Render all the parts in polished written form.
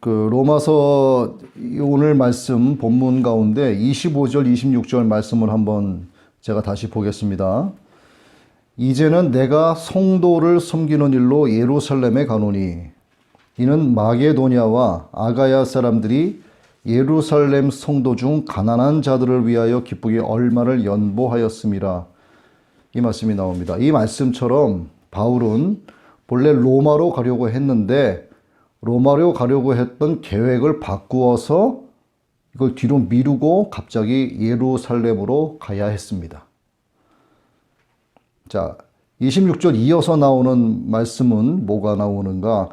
로마서 오늘 말씀 본문 가운데 25절, 26절 말씀을 한번 제가 다시 보겠습니다. 이제는 내가 성도를 섬기는 일로 예루살렘에 가노니 이는 마게도냐와 아가야 사람들이 예루살렘 성도 중 가난한 자들을 위하여 기쁘게 얼마를 연보하였음이라. 이 말씀이 나옵니다. 이 말씀처럼 바울은 본래 로마로 가려고 했는데 로마로 가려고 했던 계획을 바꾸어서 이걸 뒤로 미루고 갑자기 예루살렘으로 가야 했습니다. 자, 26절 이어서 나오는 말씀은 뭐가 나오는가?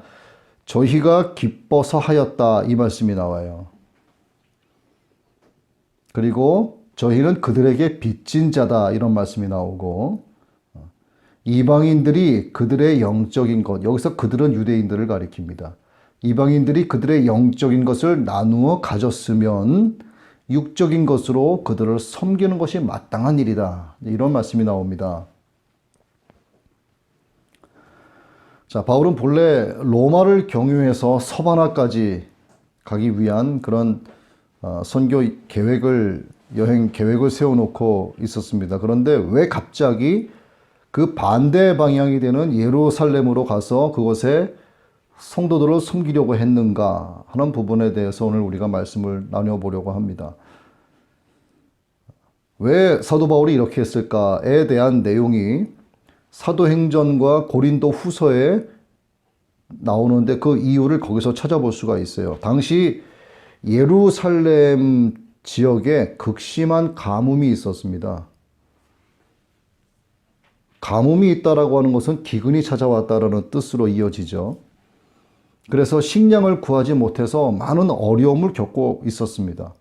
저희가 기뻐서 하였다, 이 말씀이 나와요. 그리고 저희는 그들에게 빚진 자다, 이런 말씀이 나오고, 이방인들이 그들의 영적인 것, 여기서 그들은 유대인들을 가리킵니다. 이방인들이 그들의 영적인 것을 나누어 가졌으면 육적인 것으로 그들을 섬기는 것이 마땅한 일이다, 이런 말씀이 나옵니다. 자, 바울은 본래 로마를 경유해서 서바나까지 가기 위한 그런 선교 계획을, 여행 계획을 세워놓고 있었습니다. 그런데 왜 갑자기 그 반대 방향이 되는 예루살렘으로 가서 그곳에 성도들을 섬기려고 했는가 하는 부분에 대해서 오늘 우리가 말씀을 나눠보려고 합니다. 왜 사도 바울이 이렇게 했을까에 대한 내용이 사도행전과 고린도 후서에 나오는데 그 이유를 거기서 찾아볼 수가 있어요. 당시 예루살렘 지역에 극심한 가뭄이 있었습니다. 가뭄이 있다라고 하는 것은 기근이 찾아왔다라는 뜻으로 이어지죠. 그래서 식량을 구하지 못해서 많은 어려움을 겪고 있었습니다.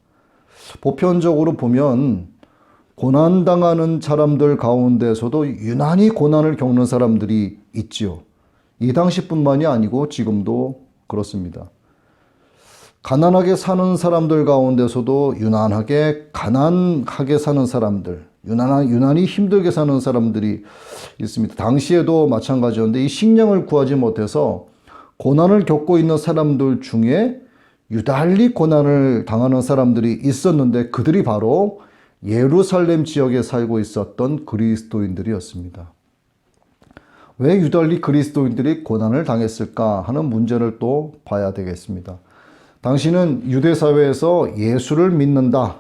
보편적으로 보면 고난당하는 사람들 가운데서도 유난히 고난을 겪는 사람들이 있지요. 이 당시뿐만이 아니고 지금도 그렇습니다. 가난하게 사는 사람들 가운데서도 유난하게 가난하게 사는 사람들, 유난히 힘들게 사는 사람들이 있습니다. 당시에도 마찬가지였는데 이 식량을 구하지 못해서 고난을 겪고 있는 사람들 중에 유달리 고난을 당하는 사람들이 있었는데 그들이 바로 예루살렘 지역에 살고 있었던 그리스도인들이었습니다. 왜 유달리 그리스도인들이 고난을 당했을까 하는 문제를 또 봐야 되겠습니다. 당신은 유대사회에서 예수를 믿는다.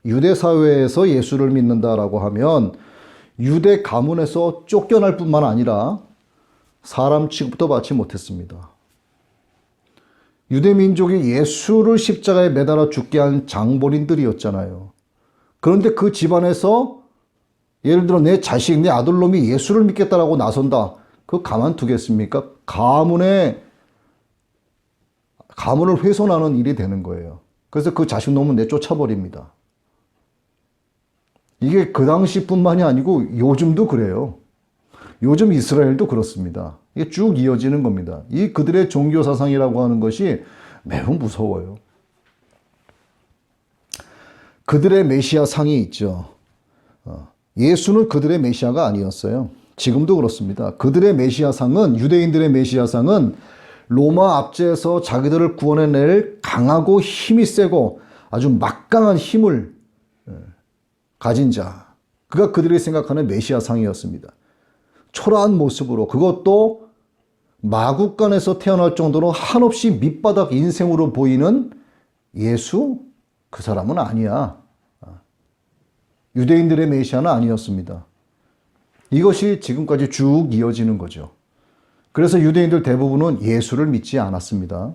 유대사회에서 예수를 믿는다라고 하면 유대 가문에서 쫓겨날 뿐만 아니라 사람 취급도 받지 못했습니다. 유대 민족이 예수를 십자가에 매달아 죽게 한 장본인들이었잖아요. 그런데 그 집안에서 예를 들어 내 자식, 내 아들놈이 예수를 믿겠다라고 나선다. 그거 가만두겠습니까? 가문을 훼손하는 일이 되는 거예요. 그래서 그 자식놈은 내쫓아버립니다. 이게 그 당시뿐만이 아니고 요즘도 그래요. 요즘 이스라엘도 그렇습니다. 이게 쭉 이어지는 겁니다. 이 그들의 종교 사상이라고 하는 것이 매우 무서워요. 그들의 메시아 상이 있죠. 예수는 그들의 메시아가 아니었어요. 지금도 그렇습니다. 그들의 메시아상은, 유대인들의 메시아상은 로마 압제에서 자기들을 구원해낼 강하고 힘이 세고 아주 막강한 힘을 가진 자, 그가 그들이 생각하는 메시아상이었습니다. 초라한 모습으로, 그것도 마국간에서 태어날 정도로 한없이 밑바닥 인생으로 보이는 예수? 그 사람은 아니야. 유대인들의 메시아는 아니었습니다. 이것이 지금까지 쭉 이어지는 거죠. 그래서 유대인들 대부분은 예수를 믿지 않았습니다.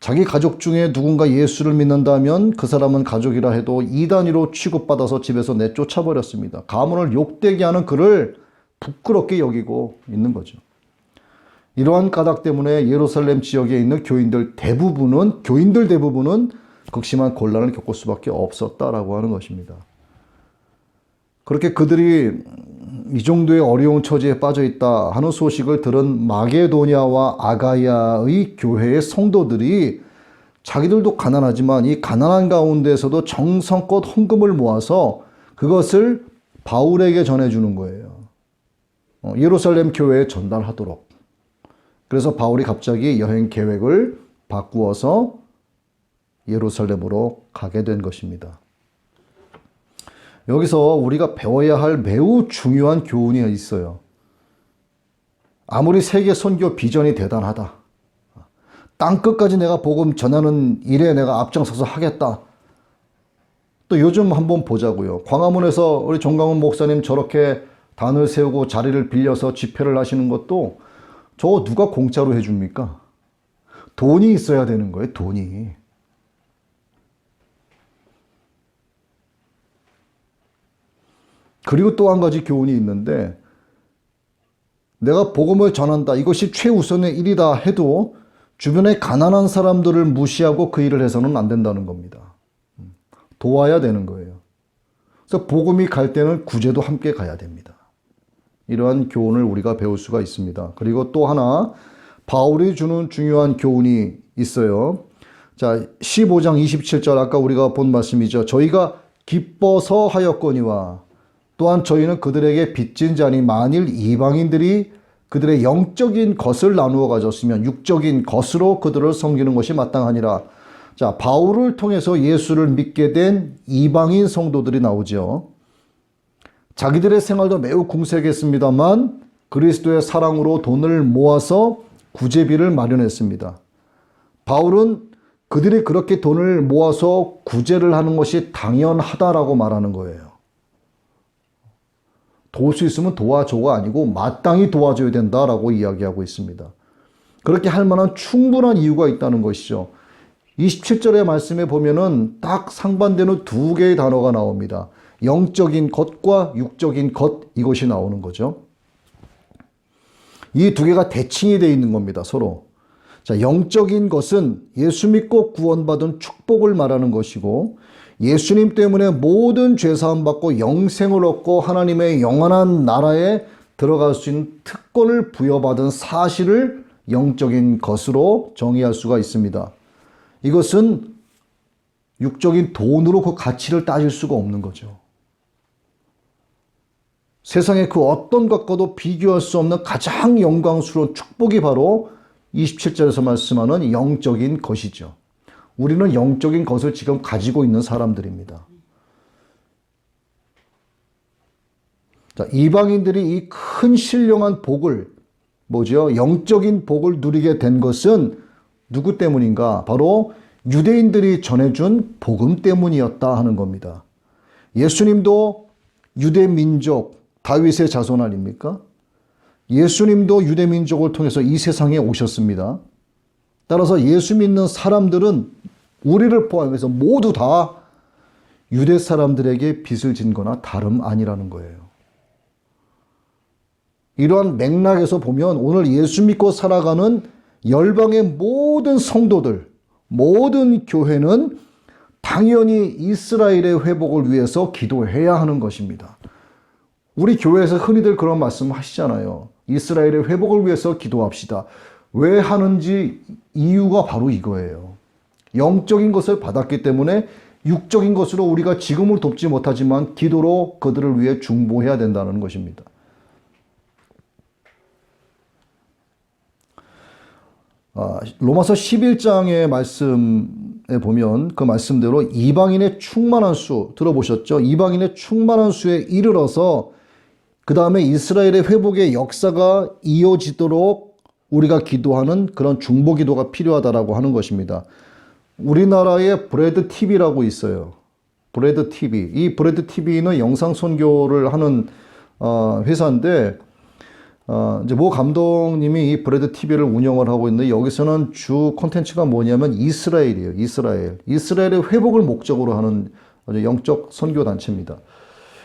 자기 가족 중에 누군가 예수를 믿는다면 그 사람은 가족이라 해도 이단위로 취급받아서 집에서 내쫓아버렸습니다. 가문을 욕되게 하는 그를 부끄럽게 여기고 있는 거죠. 이러한 까닭 때문에 예루살렘 지역에 있는 교인들 대부분은 극심한 곤란을 겪을 수밖에 없었다라고 하는 것입니다. 그렇게 그들이 이 정도의 어려운 처지에 빠져 있다 하는 소식을 들은 마게도냐와 아가야의 교회의 성도들이 자기들도 가난하지만 이 가난한 가운데서도 정성껏 헌금을 모아서 그것을 바울에게 전해주는 거예요. 예루살렘 교회에 전달하도록. 그래서 바울이 갑자기 여행 계획을 바꾸어서 예루살렘으로 가게 된 것입니다. 여기서 우리가 배워야 할 매우 중요한 교훈이 있어요. 아무리 세계 선교 비전이 대단하다. 땅끝까지 내가 복음 전하는 일에 내가 앞장서서 하겠다. 또 요즘 한번 보자고요. 광화문에서 우리 정강훈 목사님 저렇게 단을 세우고 자리를 빌려서 집회를 하시는 것도 저 누가 공짜로 해줍니까? 돈이 있어야 되는 거예요, 돈이. 그리고 또 한 가지 교훈이 있는데, 내가 복음을 전한다, 이것이 최우선의 일이다 해도 주변에 가난한 사람들을 무시하고 그 일을 해서는 안 된다는 겁니다. 도와야 되는 거예요. 그래서 복음이 갈 때는 구제도 함께 가야 됩니다. 이러한 교훈을 우리가 배울 수가 있습니다. 그리고 또 하나 바울이 주는 중요한 교훈이 있어요. 자, 15장 27절 아까 우리가 본 말씀이죠. 저희가 기뻐서 하였거니와 또한 저희는 그들에게 빚진 자니 만일 이방인들이 그들의 영적인 것을 나누어 가졌으면 육적인 것으로 그들을 섬기는 것이 마땅하니라. 자, 바울을 통해서 예수를 믿게 된 이방인 성도들이 나오죠. 자기들의 생활도 매우 궁색했습니다만 그리스도의 사랑으로 돈을 모아서 구제비를 마련했습니다. 바울은 그들이 그렇게 돈을 모아서 구제를 하는 것이 당연하다라고 말하는 거예요. 도울 수 있으면 도와줘가 아니고 마땅히 도와줘야 된다라고 이야기하고 있습니다. 그렇게 할 만한 충분한 이유가 있다는 것이죠. 27절의 말씀에 보면은 딱 상반되는 두 개의 단어가 나옵니다. 영적인 것과 육적인 것, 이것이 나오는 거죠. 이 두 개가 대칭이 되어 있는 겁니다, 서로. 자, 영적인 것은 예수 믿고 구원받은 축복을 말하는 것이고, 예수님 때문에 모든 죄사함 받고 영생을 얻고 하나님의 영원한 나라에 들어갈 수 있는 특권을 부여받은 사실을 영적인 것으로 정의할 수가 있습니다. 이것은 육적인 돈으로 그 가치를 따질 수가 없는 거죠. 세상의 그 어떤 것과도 비교할 수 없는 가장 영광스러운 축복이 바로 27절에서 말씀하는 영적인 것이죠. 우리는 영적인 것을 지금 가지고 있는 사람들입니다. 자, 이방인들이 이 큰 신령한 복을, 뭐죠? 영적인 복을 누리게 된 것은 누구 때문인가? 바로 유대인들이 전해준 복음 때문이었다 하는 겁니다. 예수님도 유대 민족, 다윗의 자손 아닙니까? 예수님도 유대 민족을 통해서 이 세상에 오셨습니다. 따라서 예수 믿는 사람들은 우리를 포함해서 모두 다 유대 사람들에게 빚을 진 거나 다름 아니라는 거예요. 이러한 맥락에서 보면 오늘 예수 믿고 살아가는 열방의 모든 성도들, 모든 교회는 당연히 이스라엘의 회복을 위해서 기도해야 하는 것입니다. 우리 교회에서 흔히들 그런 말씀 하시잖아요. 이스라엘의 회복을 위해서 기도합시다. 왜 하는지 이유가 바로 이거예요. 영적인 것을 받았기 때문에 육적인 것으로 우리가 지금을 돕지 못하지만 기도로 그들을 위해 중보해야 된다는 것입니다. 로마서 11장의 말씀에 보면 그 말씀대로 이방인의 충만한 수 들어보셨죠? 이방인의 충만한 수에 이르러서 그 다음에 이스라엘의 회복의 역사가 이어지도록 우리가 기도하는 그런 중보 기도가 필요하다라고 하는 것입니다. 우리나라에 브레드 TV라고 있어요. 브레드 TV. 이 브레드 TV는 영상 선교를 하는 회사인데 이제 모 감독님이 이 브레드 TV를 운영을 하고 있는데 여기서는 주 콘텐츠가 뭐냐면 이스라엘이에요. 이스라엘의 회복을 목적으로 하는 아주 영적 선교 단체입니다.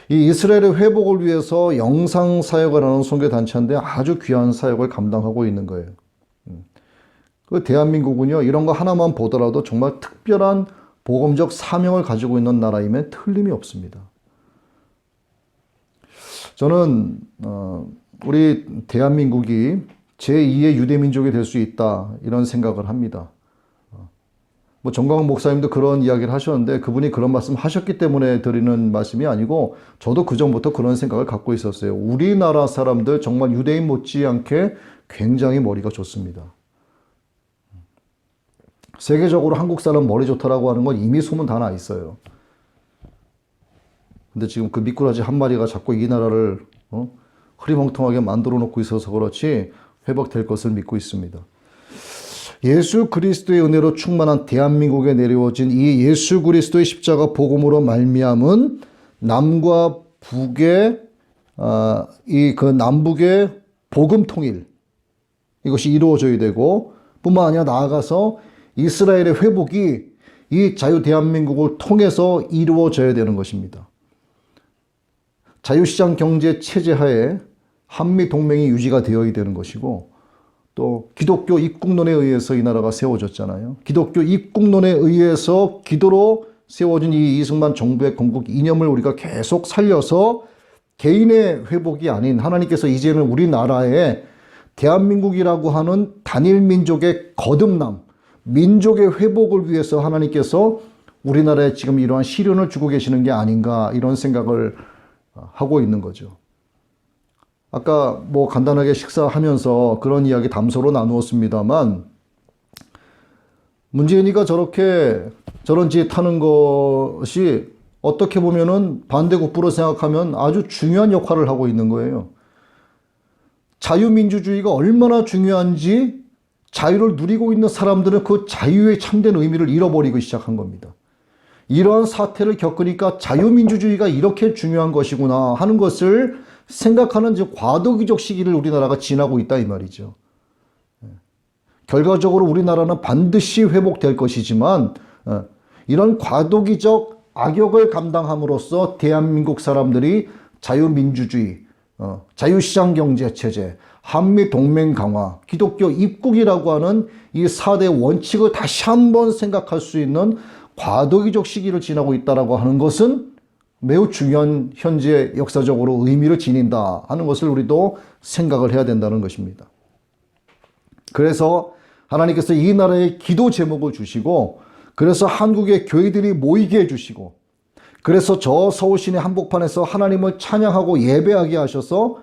이 이스라엘의 회복을 위해서 영상 사역을 하는 선교 단체인데 아주 귀한 사역을 감당하고 있는 거예요. 그 대한민국은요, 이런 거 하나만 보더라도 정말 특별한 복음적 사명을 가지고 있는 나라임에 틀림이 없습니다. 저는 우리 대한민국이 제2의 유대민족이 될 수 있다 이런 생각을 합니다. 뭐 정광훈 목사님도 그런 이야기를 하셨는데 그분이 그런 말씀 하셨기 때문에 드리는 말씀이 아니고 저도 그전부터 그런 생각을 갖고 있었어요. 우리나라 사람들 정말 유대인 못지않게 굉장히 머리가 좋습니다. 세계적으로 한국 사람 머리 좋다라고 하는 건 이미 소문 다 나 있어요. 근데 지금 그 미꾸라지 한 마리가 자꾸 이 나라를 흐리멍텅하게 만들어 놓고 있어서 그렇지 회복될 것을 믿고 있습니다. 예수 그리스도의 은혜로 충만한 대한민국에 내려오진 이 예수 그리스도의 십자가 복음으로 말미암은 남과 북의 이 그 남북의 복음 통일, 이것이 이루어져야 되고, 뿐만 아니라 나아가서 이스라엘의 회복이 이 자유 대한민국을 통해서 이루어져야 되는 것입니다. 자유시장 경제 체제 하에 한미 동맹이 유지가 되어야 되는 것이고, 또 기독교 입국론에 의해서 이 나라가 세워졌잖아요. 기독교 입국론에 의해서 기도로 세워진 이 이승만 정부의 건국 이념을 우리가 계속 살려서 개인의 회복이 아닌 하나님께서 이제는 우리나라에 대한민국이라고 하는 단일 민족의 거듭남, 민족의 회복을 위해서 하나님께서 우리나라에 지금 이러한 시련을 주고 계시는 게 아닌가, 이런 생각을 하고 있는 거죠. 아까 뭐 간단하게 식사하면서 그런 이야기 담소로 나누었습니다만, 문재인이가 저런 짓 하는 것이 어떻게 보면은 반대국부로 생각하면 아주 중요한 역할을 하고 있는 거예요. 자유민주주의가 얼마나 중요한지 자유를 누리고 있는 사람들은 그 자유의 참된 의미를 잃어버리기 시작한 겁니다. 이러한 사태를 겪으니까 자유민주주의가 이렇게 중요한 것이구나 하는 것을 생각하는 과도기적 시기를 우리나라가 지나고 있다 이 말이죠. 결과적으로 우리나라는 반드시 회복될 것이지만 이런 과도기적 악역을 감당함으로써 대한민국 사람들이 자유민주주의, 자유시장경제체제, 한미동맹 강화, 기독교 입국이라고 하는 이 4대 원칙을 다시 한번 생각할 수 있는 과도기적 시기를 지나고 있다고 하는 것은 매우 중요한 현재 역사적으로 의미를 지닌다 하는 것을 우리도 생각을 해야 된다는 것입니다. 그래서 하나님께서 이 나라에 기도 제목을 주시고, 그래서 한국의 교회들이 모이게 해주시고, 그래서 저 서울시내 한복판에서 하나님을 찬양하고 예배하게 하셔서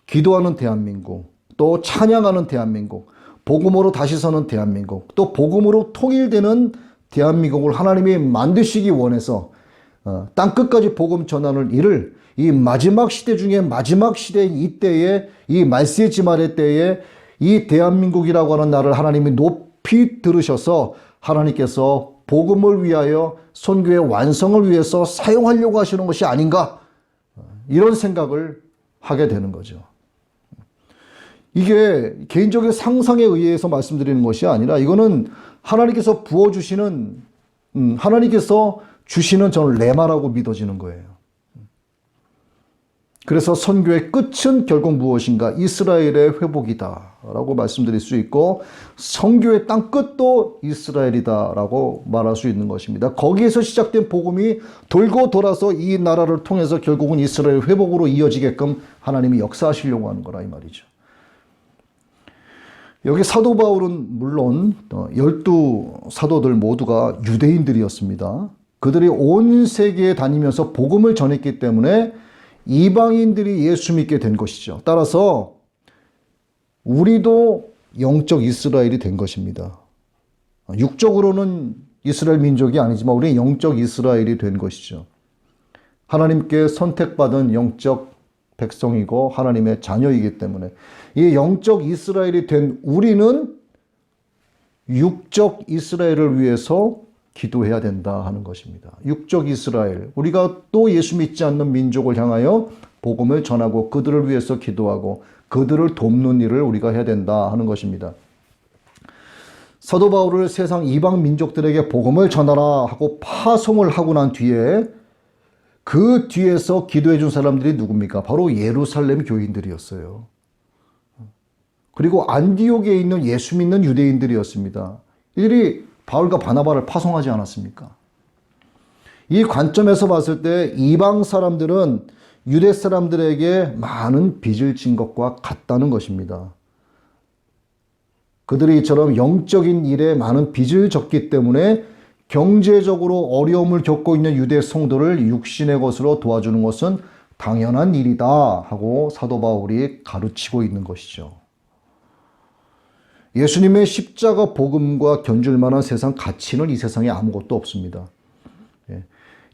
기도하는 대한민국, 또 찬양하는 대한민국, 복음으로 다시 서는 대한민국, 또 복음으로 통일되는 대한민국을 하나님이 만드시기 원해서 땅끝까지 복음 전하는 일을 이 마지막 시대 중에 마지막 시대인 이때에, 이 말세의 지말의 때에 이 대한민국이라고 하는 나라를 하나님이 높이 들으셔서 하나님께서 복음을 위하여 선교의 완성을 위해서 사용하려고 하시는 것이 아닌가, 이런 생각을 하게 되는 거죠. 이게 개인적인 상상에 의해서 말씀드리는 것이 아니라 이거는 하나님께서 부어주시는, 하나님께서 주시는 저는 레마라고 믿어지는 거예요. 그래서 선교의 끝은 결국 무엇인가? 이스라엘의 회복이다 라고 말씀드릴 수 있고, 선교의 땅끝도 이스라엘이다 라고 말할 수 있는 것입니다. 거기에서 시작된 복음이 돌고 돌아서 이 나라를 통해서 결국은 이스라엘 회복으로 이어지게끔 하나님이 역사하시려고 하는 거라 이 말이죠. 여기 사도 바울은 물론 12사도들 모두가 유대인들이었습니다. 그들이 온 세계에 다니면서 복음을 전했기 때문에 이방인들이 예수 믿게 된 것이죠. 따라서 우리도 영적 이스라엘이 된 것입니다. 육적으로는 이스라엘 민족이 아니지만 우리는 영적 이스라엘이 된 것이죠. 하나님께 선택받은 영적 백성이고 하나님의 자녀이기 때문에 이 영적 이스라엘이 된 우리는 육적 이스라엘을 위해서 기도해야 된다 하는 것입니다. 육적 이스라엘, 우리가 또 예수 믿지 않는 민족을 향하여 복음을 전하고 그들을 위해서 기도하고 그들을 돕는 일을 우리가 해야 된다 하는 것입니다. 사도 바울을 세상 이방 민족들에게 복음을 전하라 하고 파송을 하고 난 뒤에 그 뒤에서 기도해 준 사람들이 누굽니까? 바로 예루살렘 교인들이었어요. 그리고 안디옥에 있는 예수 믿는 유대인들이었습니다. 이들이 바울과 바나바를 파송하지 않았습니까? 이 관점에서 봤을 때 이방 사람들은 유대 사람들에게 많은 빚을 진 것과 같다는 것입니다. 그들이 이처럼 영적인 일에 많은 빚을 졌기 때문에 경제적으로 어려움을 겪고 있는 유대 성도를 육신의 것으로 도와주는 것은 당연한 일이다 하고 사도 바울이 가르치고 있는 것이죠. 예수님의 십자가 복음과 견줄 만한 세상 가치는 이 세상에 아무것도 없습니다.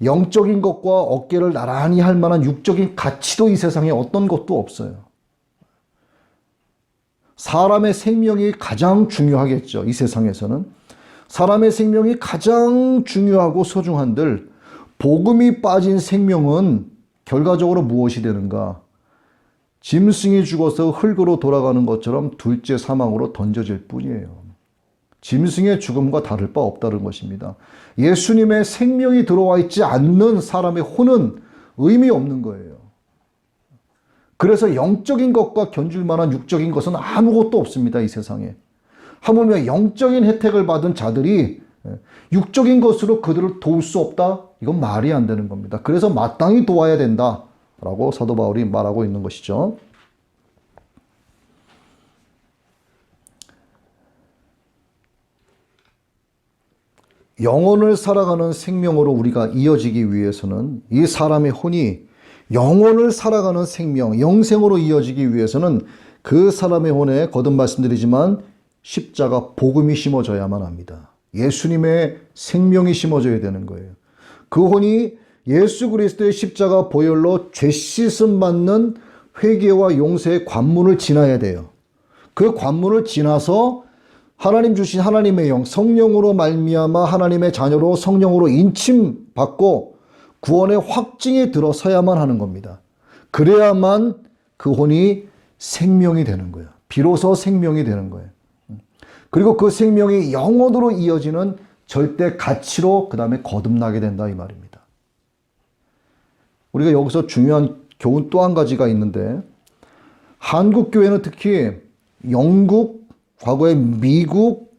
영적인 것과 어깨를 나란히 할 만한 육적인 가치도 이 세상에 어떤 것도 없어요. 사람의 생명이 가장 중요하겠죠. 이 세상에서는. 사람의 생명이 가장 중요하고 소중한들 복음이 빠진 생명은 결과적으로 무엇이 되는가? 짐승이 죽어서 흙으로 돌아가는 것처럼 둘째 사망으로 던져질 뿐이에요. 짐승의 죽음과 다를 바 없다는 것입니다. 예수님의 생명이 들어와 있지 않는 사람의 혼은 의미 없는 거예요. 그래서 영적인 것과 견줄 만한 육적인 것은 아무것도 없습니다. 이 세상에. 하물며 영적인 혜택을 받은 자들이 육적인 것으로 그들을 도울 수 없다? 이건 말이 안 되는 겁니다. 그래서 마땅히 도와야 된다라고 사도 바울이 말하고 있는 것이죠. 영혼을 살아가는 생명으로 우리가 이어지기 위해서는 이 사람의 혼이 영혼을 살아가는 생명, 영생으로 이어지기 위해서는 그 사람의 혼에 거듭 말씀드리지만 십자가 복음이 심어져야만 합니다. 예수님의 생명이 심어져야 되는 거예요. 그 혼이 예수 그리스도의 십자가 보혈로 죄 씻음 받는 회개와 용서의 관문을 지나야 돼요. 그 관문을 지나서 하나님 주신 하나님의 영, 성령으로 말미암아 하나님의 자녀로 성령으로 인침받고 구원의 확증에 들어서야만 하는 겁니다. 그래야만 그 혼이 생명이 되는 거예요. 비로소 생명이 되는 거예요. 그리고 그 생명이 영원으로 이어지는 절대 가치로 그 다음에 거듭나게 된다 이 말입니다. 우리가 여기서 중요한 교훈 또 한 가지가 있는데 한국 교회는 특히 영국, 과거에 미국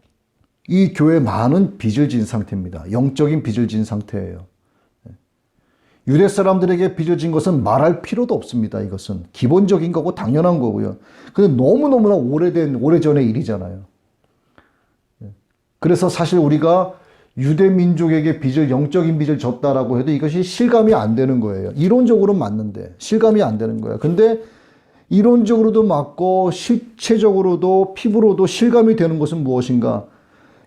이 교회 많은 빚을 진 상태입니다. 영적인 빚을 진 상태예요. 유대 사람들에게 빚을 진 것은 말할 필요도 없습니다. 이것은 기본적인 거고 당연한 거고요. 근데 너무너무나 오래전의 일이잖아요. 그래서 사실 우리가 유대 민족에게 영적인 빚을 졌다라고 해도 이것이 실감이 안 되는 거예요. 이론적으로는 맞는데 실감이 안 되는 거예요. 근데 이론적으로도 맞고 실체적으로도 피부로도 실감이 되는 것은 무엇인가?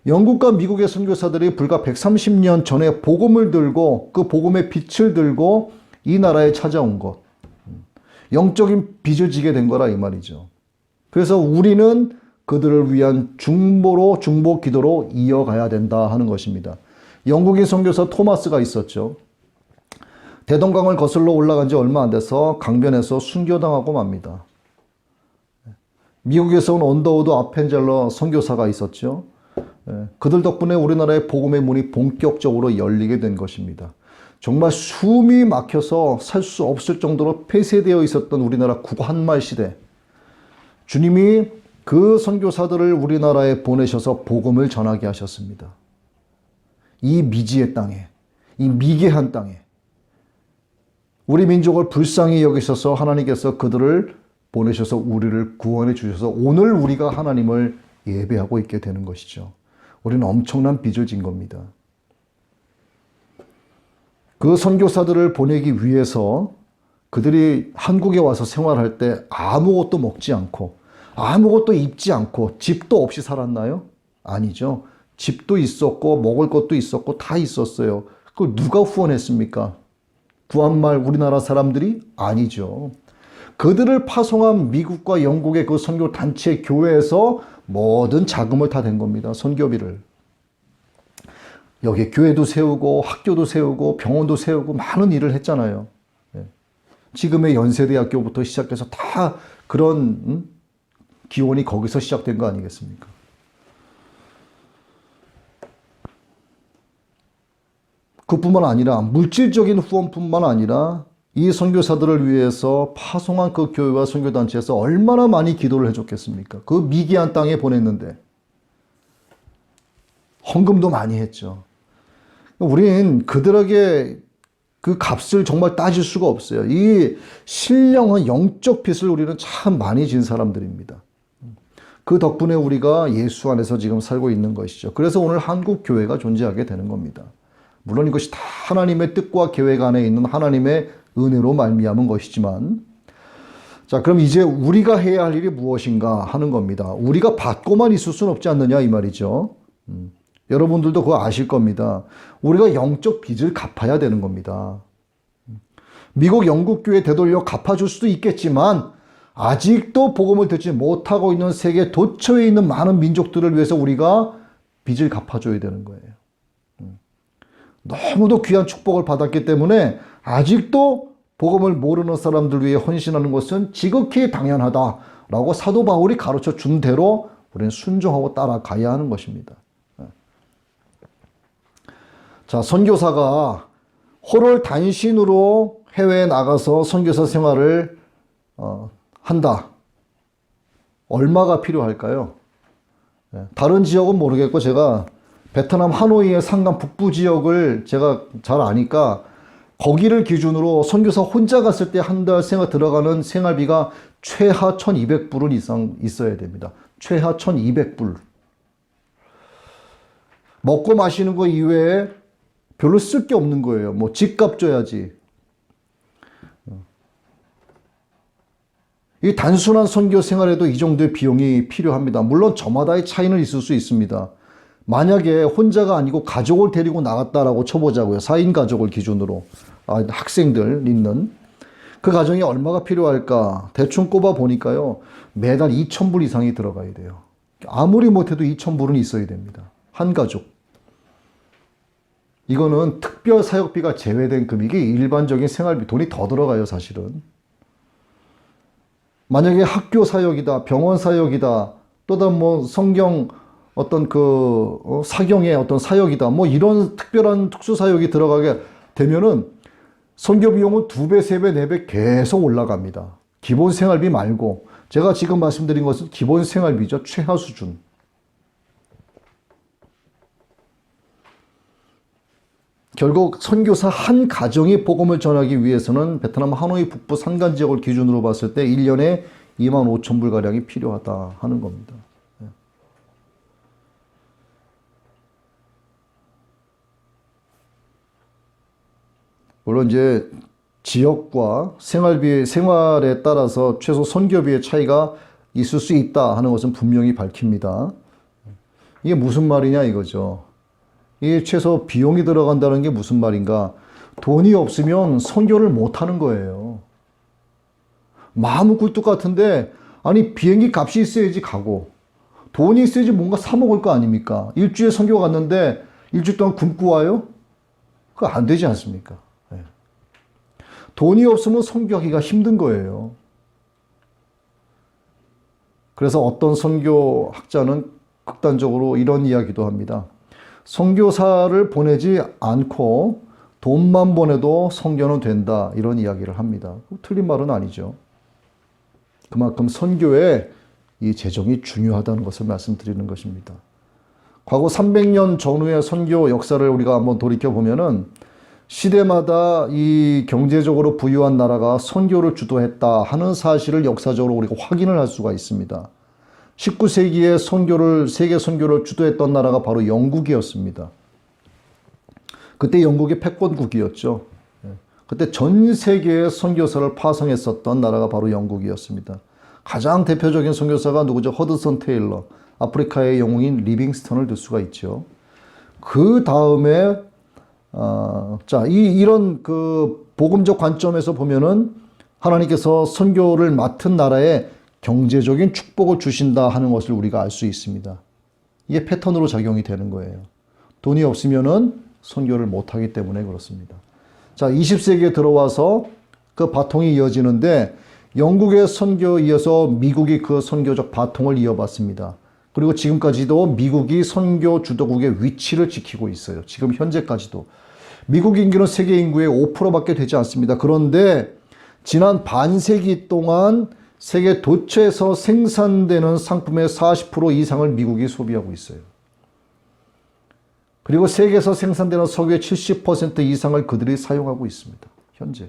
영국과 미국의 선교사들이 불과 130년 전에 복음을 들고 그 복음의 빛을 들고 이 나라에 찾아온 것. 영적인 빚을 지게 된 거라 이 말이죠. 그래서 우리는 그들을 위한 중보 기도로 이어가야 된다 하는 것입니다. 영국인 선교사 토마스가 있었죠. 대동강을 거슬러 올라간 지 얼마 안 돼서 강변에서 순교당하고 맙니다. 미국에서 온 언더우드 아펜젤러 선교사가 있었죠. 그들 덕분에 우리나라의 복음의 문이 본격적으로 열리게 된 것입니다. 정말 숨이 막혀서 살 수 없을 정도로 폐쇄되어 있었던 우리나라 국한말 시대. 주님이 그 선교사들을 우리나라에 보내셔서 복음을 전하게 하셨습니다. 이 미지의 땅에, 이 미개한 땅에 우리 민족을 불쌍히 여기셔서 하나님께서 그들을 보내셔서 우리를 구원해 주셔서 오늘 우리가 하나님을 예배하고 있게 되는 것이죠. 우리는 엄청난 빚을 진 겁니다. 그 선교사들을 보내기 위해서 그들이 한국에 와서 생활할 때 아무것도 먹지 않고 아무것도 입지 않고 집도 없이 살았나요? 아니죠. 집도 있었고 먹을 것도 있었고 다 있었어요. 그걸 누가 후원했습니까? 구한말 우리나라 사람들이? 아니죠. 그들을 파송한 미국과 영국의 그 선교 단체 교회에서 모든 자금을 다 댄 겁니다. 선교비를. 여기 교회도 세우고 학교도 세우고 병원도 세우고 많은 일을 했잖아요. 지금의 연세대학교부터 시작해서 다 그런 기원이 거기서 시작된 거 아니겠습니까? 그뿐만 아니라 물질적인 후원뿐만 아니라 이 선교사들을 위해서 파송한 그 교회와 선교단체에서 얼마나 많이 기도를 해줬겠습니까? 그 미개한 땅에 보냈는데 헌금도 많이 했죠. 우린 그들에게 그 값을 정말 따질 수가 없어요. 이 신령한 영적 빚을 우리는 참 많이 진 사람들입니다. 그 덕분에 우리가 예수 안에서 지금 살고 있는 것이죠. 그래서 오늘 한국 교회가 존재하게 되는 겁니다. 물론 이것이 다 하나님의 뜻과 계획 안에 있는 하나님의 은혜로 말미암은 것이지만 자, 그럼 이제 우리가 해야 할 일이 무엇인가 하는 겁니다. 우리가 받고만 있을 수는 없지 않느냐 이 말이죠. 여러분들도 그거 아실 겁니다. 우리가 영적 빚을 갚아야 되는 겁니다. 미국 영국교회 되돌려 갚아줄 수도 있겠지만 아직도 복음을 듣지 못하고 있는 세계 도처에 있는 많은 민족들을 위해서 우리가 빚을 갚아줘야 되는 거예요. 너무도 귀한 축복을 받았기 때문에 아직도 복음을 모르는 사람들 위해 헌신하는 것은 지극히 당연하다라고 사도 바울이 가르쳐 준 대로 우리는 순종하고 따라가야 하는 것입니다. 자, 선교사가 홀을 단신으로 해외에 나가서 선교사 생활을 한다. 얼마가 필요할까요? 다른 지역은 모르겠고 제가 베트남 하노이의 상간 북부 지역을 제가 잘 아니까 거기를 기준으로 선교사 혼자 갔을 때 한 달 생활 들어가는 생활비가 최하 1,200불은 이상 있어야 됩니다. 최하 1,200불. 먹고 마시는 거 이외에 별로 쓸 게 없는 거예요. 뭐 집값 줘야지. 이 단순한 선교 생활에도 이 정도의 비용이 필요합니다. 물론 저마다의 차이는 있을 수 있습니다. 만약에 혼자가 아니고 가족을 데리고 나갔다라고 쳐보자고요. 4인 가족을 기준으로. 학생들 있는. 그 가정이 얼마가 필요할까? 대충 꼽아 보니까요. 매달 2,000불 이상이 들어가야 돼요. 아무리 못해도 2,000불은 있어야 됩니다. 한 가족. 이거는 특별 사역비가 제외된 금액이 일반적인 생활비, 돈이 더 들어가요, 사실은. 만약에 학교 사역이다, 병원 사역이다, 또 다른 뭐 성경 어떤 사경의 어떤 사역이다, 뭐 이런 특별한 특수 사역이 들어가게 되면은 선교 비용은 2배, 3배, 4배 계속 올라갑니다. 기본 생활비 말고 제가 지금 말씀드린 것은 기본 생활비죠. 최하 수준. 결국 선교사 한 가정이 복음을 전하기 위해서는 베트남 하노이 북부 산간 지역을 기준으로 봤을 때 1년에 25,000불가량이 필요하다 하는 겁니다. 물론 이제 지역과 생활에 따라서 최소 선교비의 차이가 있을 수 있다 하는 것은 분명히 밝힙니다. 이게 무슨 말이냐 이거죠. 이게 최소 비용이 들어간다는 게 무슨 말인가? 돈이 없으면 선교를 못 하는 거예요. 마음은 꿀뚝 같은데 아니 비행기 값이 있어야지 가고 돈이 있어야지 뭔가 사 먹을 거 아닙니까? 일주일 선교 갔는데 일주일 동안 굶고 와요? 그거 안 되지 않습니까? 돈이 없으면 선교하기가 힘든 거예요. 그래서 어떤 선교학자는 극단적으로 이런 이야기도 합니다. 선교사를 보내지 않고 돈만 보내도 선교는 된다. 이런 이야기를 합니다. 틀린 말은 아니죠. 그만큼 선교에 이 재정이 중요하다는 것을 말씀드리는 것입니다. 과거 300년 전후의 선교 역사를 우리가 한번 돌이켜보면은 시대마다 이 경제적으로 부유한 나라가 선교를 주도했다 하는 사실을 역사적으로 우리가 확인을 할 수가 있습니다. 19세기에 세계 선교를 주도했던 나라가 바로 영국이었습니다. 그때 영국이 패권국이었죠. 그때 전 세계에 선교사를 파송했었던 나라가 바로 영국이었습니다. 가장 대표적인 선교사가 누구죠? 허드슨 테일러, 아프리카의 영웅인 리빙스턴을 들 수가 있죠. 그 다음에 이런 복음적 관점에서 보면은 하나님께서 선교를 맡은 나라에 경제적인 축복을 주신다 하는 것을 우리가 알 수 있습니다. 이게 패턴으로 작용이 되는 거예요. 돈이 없으면은 선교를 못하기 때문에 그렇습니다. 자, 20세기에 들어와서 그 바통이 이어지는데 영국의 선교에 이어서 미국이 그 선교적 바통을 이어받습니다. 그리고 지금까지도 미국이 선교 주도국의 위치를 지키고 있어요. 지금 현재까지도. 미국 인구는 세계 인구의 5%밖에 되지 않습니다. 그런데 지난 반세기 동안 세계 도처에서 생산되는 상품의 40% 이상을 미국이 소비하고 있어요. 그리고 세계에서 생산되는 석유의 70% 이상을 그들이 사용하고 있습니다. 현재.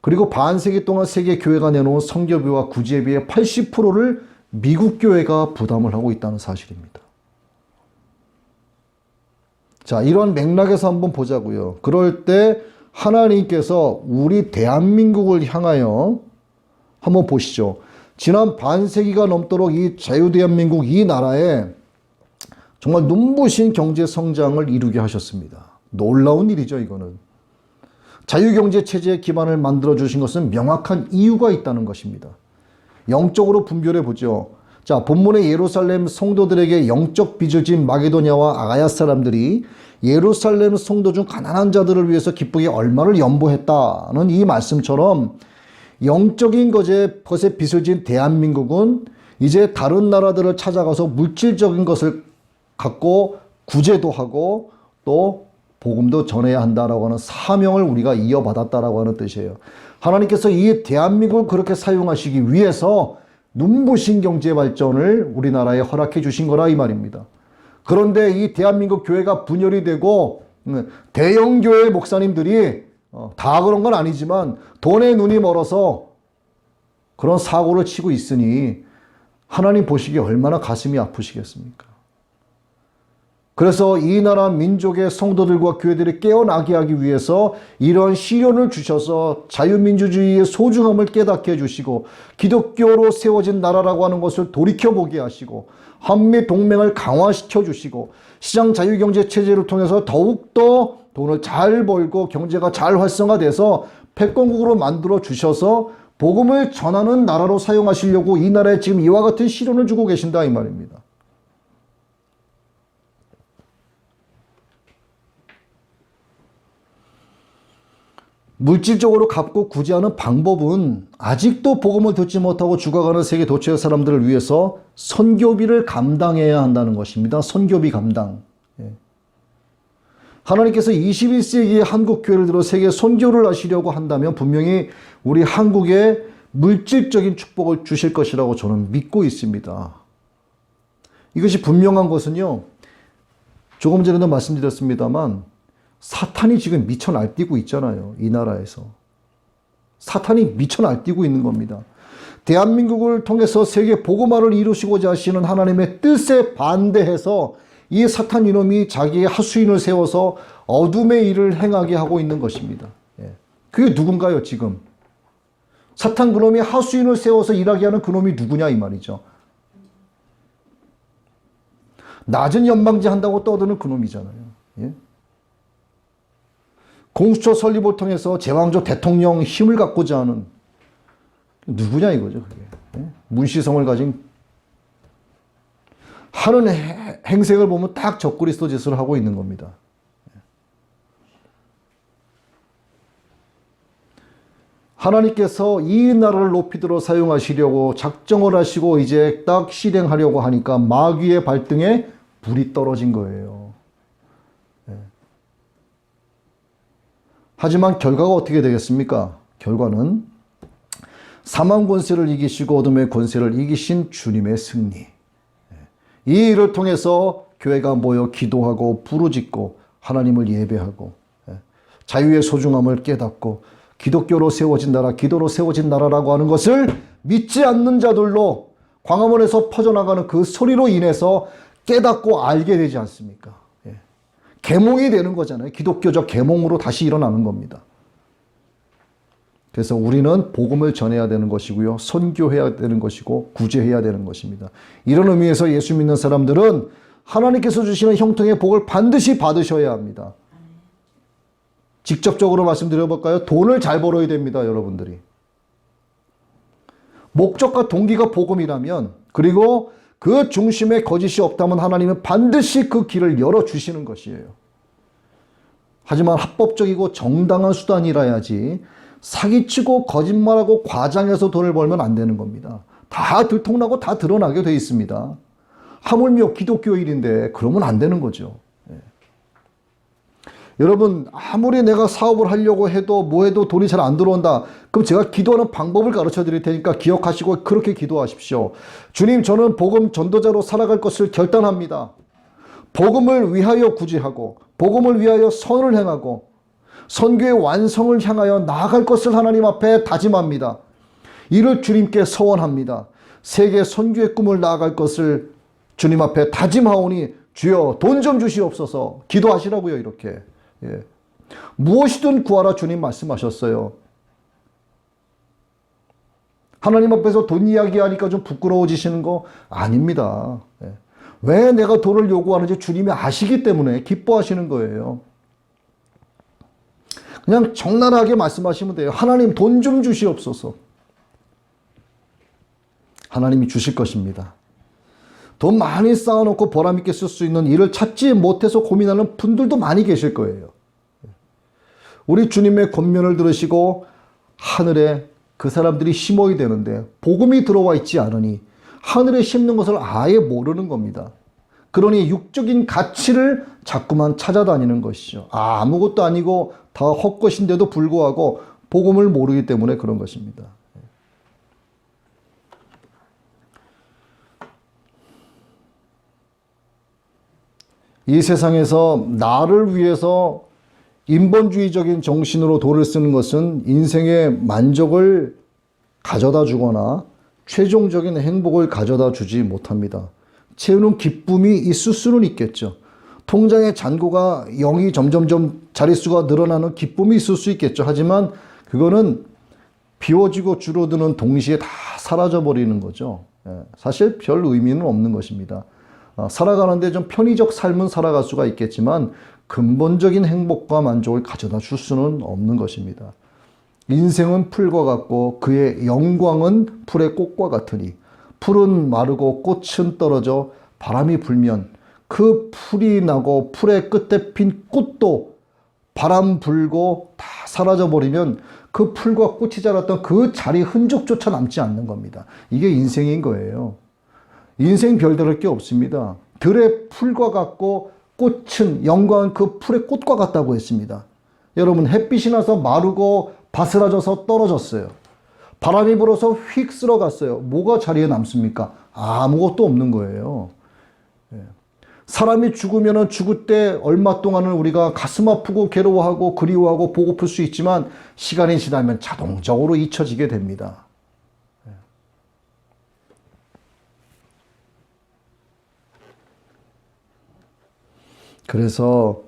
그리고 반세기 동안 세계 교회가 내놓은 선교비와 구제비의 80%를 미국 교회가 부담을 하고 있다는 사실입니다. 자, 이런 맥락에서 한번 보자고요. 그럴 때 하나님께서 우리 대한민국을 향하여 한번 보시죠. 지난 반세기가 넘도록 이 자유대한민국 이 나라에 정말 눈부신 경제 성장을 이루게 하셨습니다. 놀라운 일이죠, 이거는. 자유경제 체제의 기반을 만들어 주신 것은 명확한 이유가 있다는 것입니다. 영적으로 분별해 보죠. 자, 본문의 예루살렘 성도들에게 영적 빚을 진 마게도냐와 아가야 사람들이 예루살렘 성도 중 가난한 자들을 위해서 기쁘게 얼마를 연보했다는 이 말씀처럼 영적인 것에 빚을 진 대한민국은 이제 다른 나라들을 찾아가서 물질적인 것을 갖고 구제도 하고 또 복음도 전해야 한다라고 하는 사명을 우리가 이어받았다라고 하는 뜻이에요. 하나님께서 이 대한민국을 그렇게 사용하시기 위해서 눈부신 경제 발전을 우리나라에 허락해 주신 거라 이 말입니다. 그런데 이 대한민국 교회가 분열이 되고 대형 교회 목사님들이 다 그런 건 아니지만 돈에 눈이 멀어서 그런 사고를 치고 있으니 하나님 보시기에 얼마나 가슴이 아프시겠습니까? 그래서 이 나라 민족의 성도들과 교회들이 깨어나게 하기 위해서 이런 시련을 주셔서 자유민주주의의 소중함을 깨닫게 해주시고 기독교로 세워진 나라라고 하는 것을 돌이켜보게 하시고 한미 동맹을 강화시켜 주시고 시장 자유경제 체제를 통해서 더욱더 돈을 잘 벌고 경제가 잘 활성화돼서 패권국으로 만들어 주셔서 복음을 전하는 나라로 사용하시려고 이 나라에 지금 이와 같은 시련을 주고 계신다 이 말입니다. 물질적으로 갚고 구제하는 방법은 아직도 복음을 듣지 못하고 죽어가는 세계 도처의 사람들을 위해서 선교비를 감당해야 한다는 것입니다. 선교비 감당. 하나님께서 21세기의 한국 교회를 들어 세계 선교를 하시려고 한다면 분명히 우리 한국에 물질적인 축복을 주실 것이라고 저는 믿고 있습니다. 이것이 분명한 것은요. 조금 전에도 말씀드렸습니다만 사탄이 지금 미쳐 날뛰고 있잖아요. 이 나라에서. 사탄이 미쳐 날뛰고 있는 겁니다. 대한민국을 통해서 세계 복음화를 이루시고자 하시는 하나님의 뜻에 반대해서 이 사탄 이놈이 자기의 하수인을 세워서 어둠의 일을 행하게 하고 있는 것입니다. 그게 누군가요, 지금? 사탄 그놈이 하수인을 세워서 일하게 하는 그놈이 누구냐 이 말이죠. 낮은 연방제 한다고 떠드는 그놈이잖아요. 예? 공수처 설립을 통해서 제왕적 대통령 힘을 갖고자 하는 누구냐 이거죠. 그게. 문시성을 가진 하는 행색을 보면 딱 적그리스도 짓을 하고 있는 겁니다. 하나님께서 이 나라를 높이도록 사용하시려고 작정을 하시고 이제 딱 실행하려고 하니까 마귀의 발등에 불이 떨어진 거예요. 하지만 결과가 어떻게 되겠습니까? 결과는 사망 권세를 이기시고 어둠의 권세를 이기신 주님의 승리. 이 일을 통해서 교회가 모여 기도하고 부르짖고 하나님을 예배하고 자유의 소중함을 깨닫고 기독교로 세워진 나라, 기도로 세워진 나라라고 하는 것을 믿지 않는 자들로 광화문에서 퍼져나가는 그 소리로 인해서 깨닫고 알게 되지 않습니까? 계몽이 되는 거잖아요. 기독교적 계몽으로 다시 일어나는 겁니다. 그래서 우리는 복음을 전해야 되는 것이고요. 선교해야 되는 것이고 구제해야 되는 것입니다. 이런 의미에서 예수 믿는 사람들은 하나님께서 주시는 형통의 복을 반드시 받으셔야 합니다. 직접적으로 말씀드려볼까요? 돈을 잘 벌어야 됩니다. 여러분들이. 목적과 동기가 복음이라면 그리고 그 중심에 거짓이 없다면 하나님은 반드시 그 길을 열어주시는 것이에요. 하지만 합법적이고 정당한 수단이라야지 사기치고 거짓말하고 과장해서 돈을 벌면 안 되는 겁니다. 다 들통나고 다 드러나게 돼 있습니다. 하물며 기독교일인데 그러면 안 되는 거죠. 여러분 아무리 내가 사업을 하려고 해도 뭐 해도 돈이 잘 안 들어온다. 그럼 제가 기도하는 방법을 가르쳐 드릴 테니까 기억하시고 그렇게 기도하십시오. 주님 저는 복음 전도자로 살아갈 것을 결단합니다. 복음을 위하여 구제하고 복음을 위하여 선을 행하고 선교의 완성을 향하여 나아갈 것을 하나님 앞에 다짐합니다. 이를 주님께 서원합니다. 세계 선교의 꿈을 나아갈 것을 주님 앞에 다짐하오니 주여 돈 좀 주시옵소서. 기도하시라고요. 이렇게. 무엇이든 구하라 주님 말씀하셨어요. 하나님 앞에서 돈 이야기하니까 좀 부끄러워지시는 거 아닙니다. 왜 내가 돈을 요구하는지 주님이 아시기 때문에 기뻐하시는 거예요. 그냥 적나라하게 말씀하시면 돼요. 하나님 돈 좀 주시옵소서. 하나님이 주실 것입니다. 돈 많이 쌓아놓고 보람있게 쓸 수 있는 일을 찾지 못해서 고민하는 분들도 많이 계실 거예요. 우리 주님의 권면을 들으시고 하늘에 그 사람들이 심어야 되는데 복음이 들어와 있지 않으니 하늘에 심는 것을 아예 모르는 겁니다. 그러니 육적인 가치를 자꾸만 찾아다니는 것이죠. 아무것도 아니고 다 헛것인데도 불구하고 복음을 모르기 때문에 그런 것입니다. 이 세상에서 나를 위해서 인본주의적인 정신으로 돈을 쓰는 것은 인생의 만족을 가져다 주거나 최종적인 행복을 가져다 주지 못합니다. 채우는 기쁨이 있을 수는 있겠죠. 통장의 잔고가 0이 점점점 자릿수가 늘어나는 기쁨이 있을 수 있겠죠. 하지만 그거는 비워지고 줄어드는 동시에 다 사라져버리는 거죠. 사실 별 의미는 없는 것입니다. 살아가는데 좀 편의적 삶은 살아갈 수가 있겠지만 근본적인 행복과 만족을 가져다 줄 수는 없는 것입니다. 인생은 풀과 같고 그의 영광은 풀의 꽃과 같으니 풀은 마르고 꽃은 떨어져 바람이 불면 그 풀이 나고 풀의 끝에 핀 꽃도 바람 불고 다 사라져버리면 그 풀과 꽃이 자랐던 그 자리 흔적조차 남지 않는 겁니다. 이게 인생인 거예요. 인생 별다를 게 없습니다. 들의 풀과 같고 꽃은 영광은 그 풀의 꽃과 같다고 했습니다. 여러분 햇빛이 나서 마르고 바스라져서 떨어졌어요. 바람이 불어서 휙 쓸어갔어요. 뭐가 자리에 남습니까? 아무것도 없는 거예요. 사람이 죽으면 죽을 때 얼마 동안은 우리가 가슴 아프고 괴로워하고 그리워하고 보고플 수 있지만 시간이 지나면 자동적으로 잊혀지게 됩니다. 그래서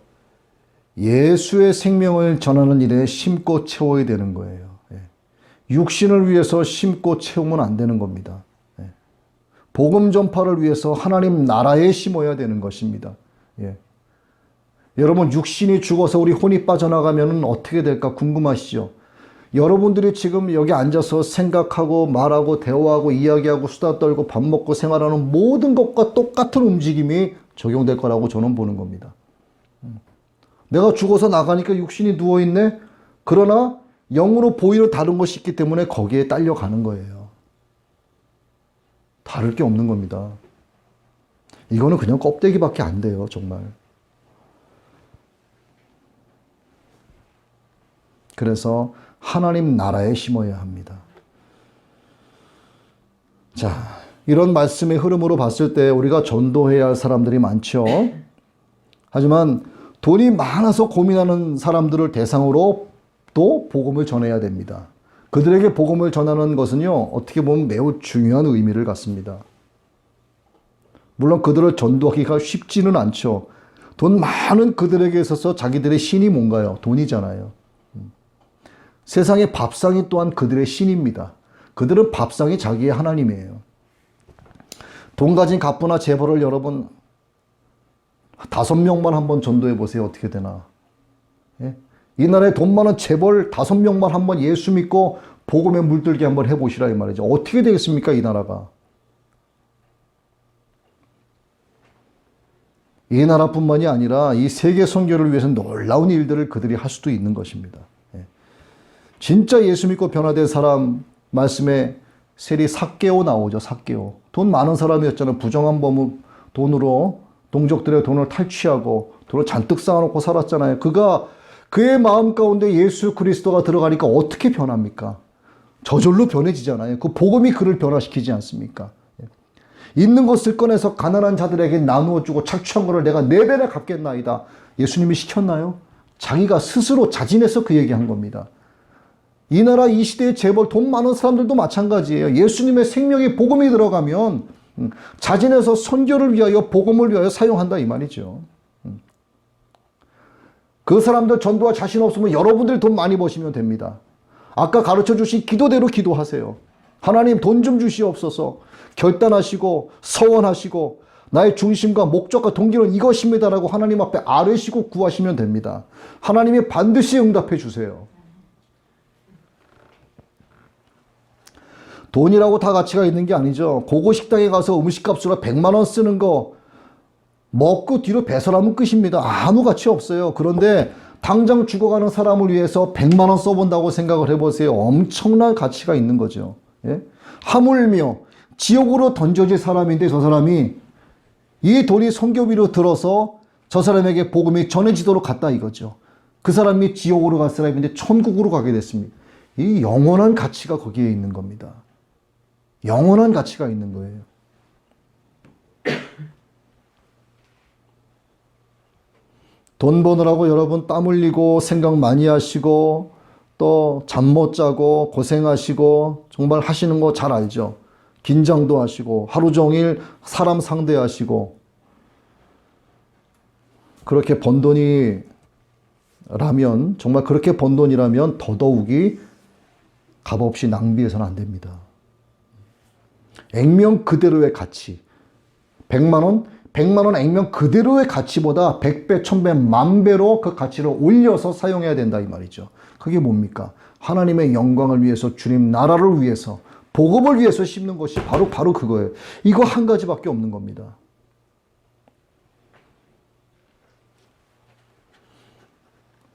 예수의 생명을 전하는 일에 심고 채워야 되는 거예요. 육신을 위해서 심고 채우면 안 되는 겁니다. 복음 전파를 위해서 하나님 나라에 심어야 되는 것입니다. 여러분 육신이 죽어서 우리 혼이 빠져나가면 어떻게 될까 궁금하시죠? 여러분들이 지금 여기 앉아서 생각하고 말하고 대화하고 이야기하고 수다 떨고 밥 먹고 생활하는 모든 것과 똑같은 움직임이 적용될 거라고 저는 보는 겁니다. 내가 죽어서 나가니까 육신이 누워있네? 그러나 영으로 보이는 다른 것이 있기 때문에 거기에 딸려가는 거예요. 다를 게 없는 겁니다. 이거는 그냥 껍데기밖에 안 돼요, 정말. 그래서 하나님 나라에 심어야 합니다. 자, 이런 말씀의 흐름으로 봤을 때 우리가 전도해야 할 사람들이 많죠. 하지만 돈이 많아서 고민하는 사람들을 대상으로 또 복음을 전해야 됩니다. 그들에게 복음을 전하는 것은요, 어떻게 보면 매우 중요한 의미를 갖습니다. 물론 그들을 전도하기가 쉽지는 않죠. 돈 많은 그들에게 있어서 자기들의 신이 뭔가요? 돈이잖아요. 세상의 밥상이 또한 그들의 신입니다. 그들은 밥상이 자기의 하나님이에요. 돈 가진 갑부나 재벌을 여러분 5명만 한번 전도해 보세요. 어떻게 되나. 이 나라에 돈 많은 재벌 5명만 한번 예수 믿고 복음에 물들게 한번 해보시라 이 말이죠. 어떻게 되겠습니까? 이 나라가. 이 나라뿐만이 아니라 이 세계 선교를 위해서 놀라운 일들을 그들이 할 수도 있는 것입니다. 진짜 예수 믿고 변화된 사람 말씀에 셀이 삭개오 나오죠. 삭개오. 돈 많은 사람이었잖아요. 부정한 범은 돈으로 동족들의 돈을 탈취하고 돈을 잔뜩 쌓아놓고 살았잖아요. 그의 마음 가운데 예수 그리스도가 들어가니까 어떻게 변합니까? 저절로 변해지잖아요. 그 복음이 그를 변화시키지 않습니까? 있는 것을 꺼내서 가난한 자들에게 나누어 주고 착취한 것을 내가 4배나 갚겠나이다. 예수님이 시켰나요? 자기가 스스로 자진해서 그 얘기한 겁니다. 이 나라 이 시대의 재벌 돈 많은 사람들도 마찬가지예요. 예수님의 생명의 복음이 들어가면 자진해서 선교를 위하여 복음을 위하여 사용한다 이 말이죠. 그 사람들 전도할 자신 없으면 여러분들이 돈 많이 버시면 됩니다. 아까 가르쳐 주신 기도대로 기도하세요. 하나님 돈 좀 주시옵소서. 결단하시고 서원하시고 나의 중심과 목적과 동기는 이것입니다라고 하나님 앞에 아뢰시고 구하시면 됩니다. 하나님이 반드시 응답해 주세요. 돈이라고 다 가치가 있는 게 아니죠. 고고 식당에 가서 음식값으로 100만 원 쓰는 거 먹고 뒤로 배설하면 끝입니다. 아무 가치 없어요. 그런데 당장 죽어가는 사람을 위해서 100만 원 써본다고 생각을 해보세요. 엄청난 가치가 있는 거죠. 예? 하물며 지옥으로 던져질 사람인데 저 사람이 이 돈이 선교비로 들어서 저 사람에게 복음이 전해지도록 갔다 이거죠. 그 사람이 지옥으로 갈 사람인데 천국으로 가게 됐습니다. 이 영원한 가치가 거기에 있는 겁니다. 영원한 가치가 있는 거예요. 돈 버느라고 여러분 땀 흘리고 생각 많이 하시고 또 잠 못 자고 고생하시고 정말 하시는 거 잘 알죠. 긴장도 하시고 하루 종일 사람 상대하시고 그렇게 번 돈이라면 정말 그렇게 번 돈이라면 더더욱이 값없이 낭비해서는 안 됩니다. 액면 그대로의 가치 100만 원 액면 그대로의 가치보다 100배, 1000배, 만배로 그 가치를 올려서 사용해야 된다 이 말이죠. 그게 뭡니까? 하나님의 영광을 위해서 주님 나라를 위해서 복음을 위해서 심는 것이 바로 그거예요. 이거 한 가지밖에 없는 겁니다.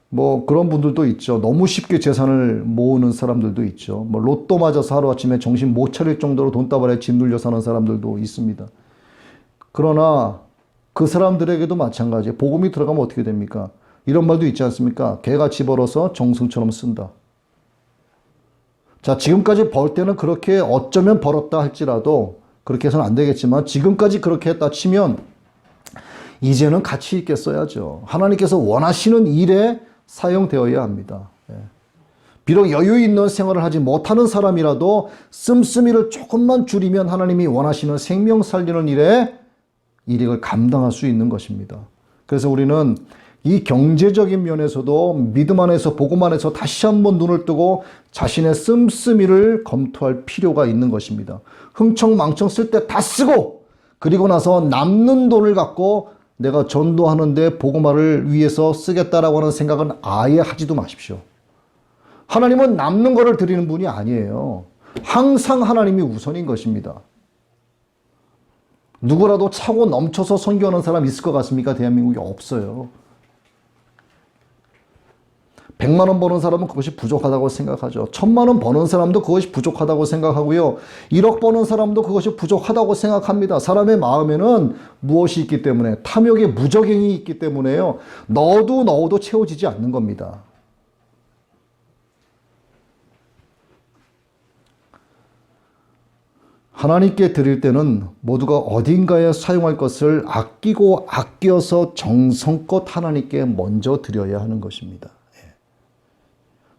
뭐 그런 분들도 있죠. 너무 쉽게 재산을 모으는 사람들도 있죠. 뭐 로또 맞아서 하루아침에 정신 못 차릴 정도로 돈다발에 집 눌려 사는 사람들도 있습니다. 그러나 그 사람들에게도 마찬가지예요. 복음이 들어가면 어떻게 됩니까? 이런 말도 있지 않습니까? 개가 집 벌어서 정승처럼 쓴다. 자, 지금까지 벌 때는 그렇게 어쩌면 벌었다 할지라도 그렇게 해서는 안 되겠지만 지금까지 그렇게 했다 치면 이제는 가치 있게 써야죠. 하나님께서 원하시는 일에 사용되어야 합니다. 비록 여유 있는 생활을 하지 못하는 사람이라도 씀씀이를 조금만 줄이면 하나님이 원하시는 생명 살리는 일에 이익을 감당할 수 있는 것입니다. 그래서 우리는 이 경제적인 면에서도 믿음 안에서 복음 안에서 다시 한번 눈을 뜨고 자신의 씀씀이를 검토할 필요가 있는 것입니다. 흥청망청 쓸 때 다 쓰고 그리고 나서 남는 돈을 갖고 내가 전도하는데 복음화를 위해서 쓰겠다라고 하는 생각은 아예 하지도 마십시오. 하나님은 남는 거를 드리는 분이 아니에요. 항상 하나님이 우선인 것입니다. 누구라도 차고 넘쳐서 선교하는 사람 있을 것 같습니까? 대한민국에 없어요. 100만 원 버는 사람은 그것이 부족하다고 생각하죠. 1000만 원 버는 사람도 그것이 부족하다고 생각하고요. 1억 버는 사람도 그것이 부족하다고 생각합니다. 사람의 마음에는 무엇이 있기 때문에 탐욕의 무적행이 있기 때문에요. 넣어도 채워지지 않는 겁니다. 하나님께 드릴 때는 모두가 어딘가에 사용할 것을 아끼고 아껴서 정성껏 하나님께 먼저 드려야 하는 것입니다.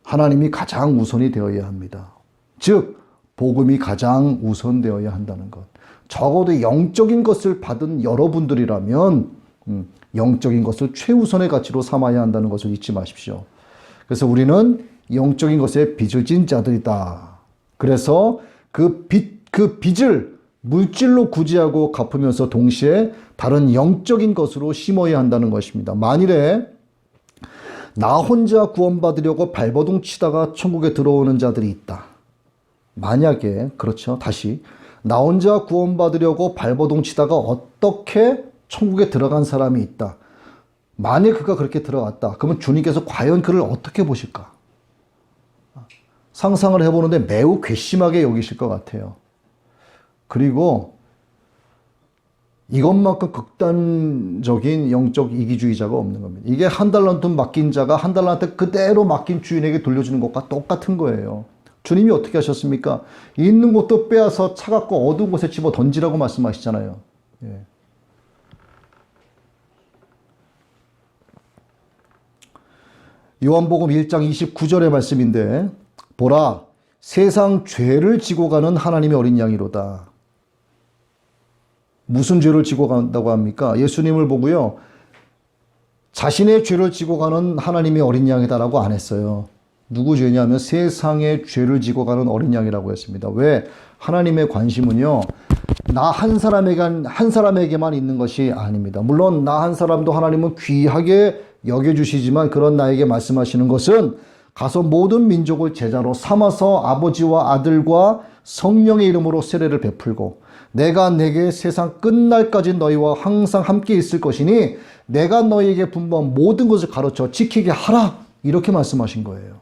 하나님이 가장 우선이 되어야 합니다. 즉 복음이 가장 우선되어야 한다는 것. 적어도 영적인 것을 받은 여러분들이라면 영적인 것을 최우선의 가치로 삼아야 한다는 것을 잊지 마십시오. 그래서 우리는 영적인 것에 빚을 진 자들이다. 그래서 그 빚을 물질로 구제하고 갚으면서 동시에 다른 영적인 것으로 심어야 한다는 것입니다. 만일에 나 혼자 구원받으려고 발버둥 치다가 천국에 들어오는 자들이 있다. 만약에 그렇죠. 다시 나 혼자 구원받으려고 발버둥 치다가 어떻게 천국에 들어간 사람이 있다. 만약 그가 그렇게 들어갔다. 그러면 주님께서 과연 그를 어떻게 보실까? 상상을 해보는데 매우 괘씸하게 여기실 것 같아요. 그리고 이것만큼 극단적인 영적 이기주의자가 없는 겁니다. 이게 한 달란트 맡긴 자가 한 달란트 그대로 맡긴 주인에게 돌려주는 것과 똑같은 거예요. 주님이 어떻게 하셨습니까? 있는 것도 빼앗아 차갑고 어두운 곳에 집어 던지라고 말씀하시잖아요. 예. 요한복음 1장 29절의 말씀인데 보라 세상 죄를 지고 가는 하나님의 어린 양이로다. 무슨 죄를 지고 간다고 합니까? 예수님을 보고요. 자신의 죄를 지고 가는 하나님의 어린 양이다라고 안 했어요. 누구 죄냐면 세상의 죄를 지고 가는 어린 양이라고 했습니다. 왜? 하나님의 관심은요, 나 한 사람에게만 있는 것이 아닙니다. 물론 나 한 사람도 하나님은 귀하게 여겨주시지만 그런 나에게 말씀하시는 것은 가서 모든 민족을 제자로 삼아서 아버지와 아들과 성령의 이름으로 세례를 베풀고 내가 내게 세상 끝날까지 너희와 항상 함께 있을 것이니 내가 너희에게 분부한 모든 것을 가르쳐 지키게 하라. 이렇게 말씀하신 거예요.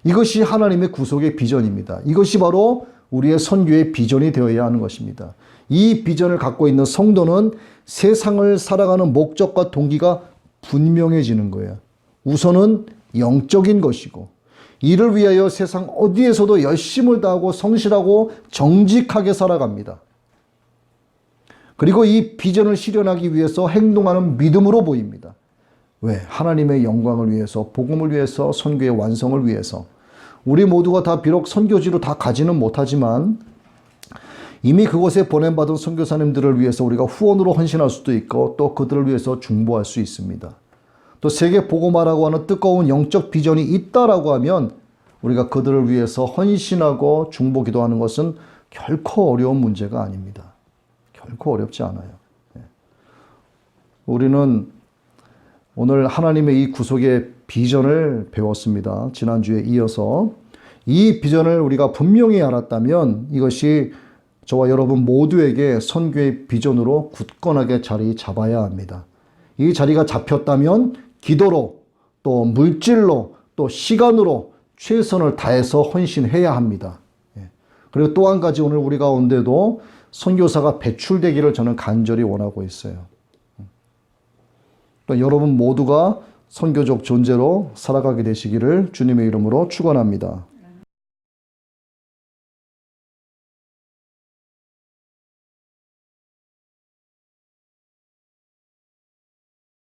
이것이 하나님의 구속의 비전입니다. 이것이 바로 우리의 선교의 비전이 되어야 하는 것입니다. 이 비전을 갖고 있는 성도는 세상을 살아가는 목적과 동기가 분명해지는 거예요. 우선은 영적인 것이고 이를 위하여 세상 어디에서도 열심을 다하고 성실하고 정직하게 살아갑니다. 그리고 이 비전을 실현하기 위해서 행동하는 믿음으로 보입니다. 왜? 하나님의 영광을 위해서, 복음을 위해서, 선교의 완성을 위해서. 우리 모두가 다 비록 선교지로 다 가지는 못하지만 이미 그곳에 보냄받은 선교사님들을 위해서 우리가 후원으로 헌신할 수도 있고 또 그들을 위해서 중보할 수 있습니다. 또 세계 복음화라고 하는 뜨거운 영적 비전이 있다라고 하면 우리가 그들을 위해서 헌신하고 중보 기도하는 것은 결코 어려운 문제가 아닙니다. 결코 어렵지 않아요. 우리는 오늘 하나님의 이 구속의 비전을 배웠습니다. 지난주에 이어서 이 비전을 우리가 분명히 알았다면 이것이 저와 여러분 모두에게 선교의 비전으로 굳건하게 자리 잡아야 합니다. 이 자리가 잡혔다면 기도로 또 물질로 또 시간으로 최선을 다해서 헌신해야 합니다. 그리고 또 한 가지 오늘 우리 가운데도 선교사가 배출되기를 저는 간절히 원하고 있어요. 또 여러분 모두가 선교적 존재로 살아가게 되시기를 주님의 이름으로 축원합니다.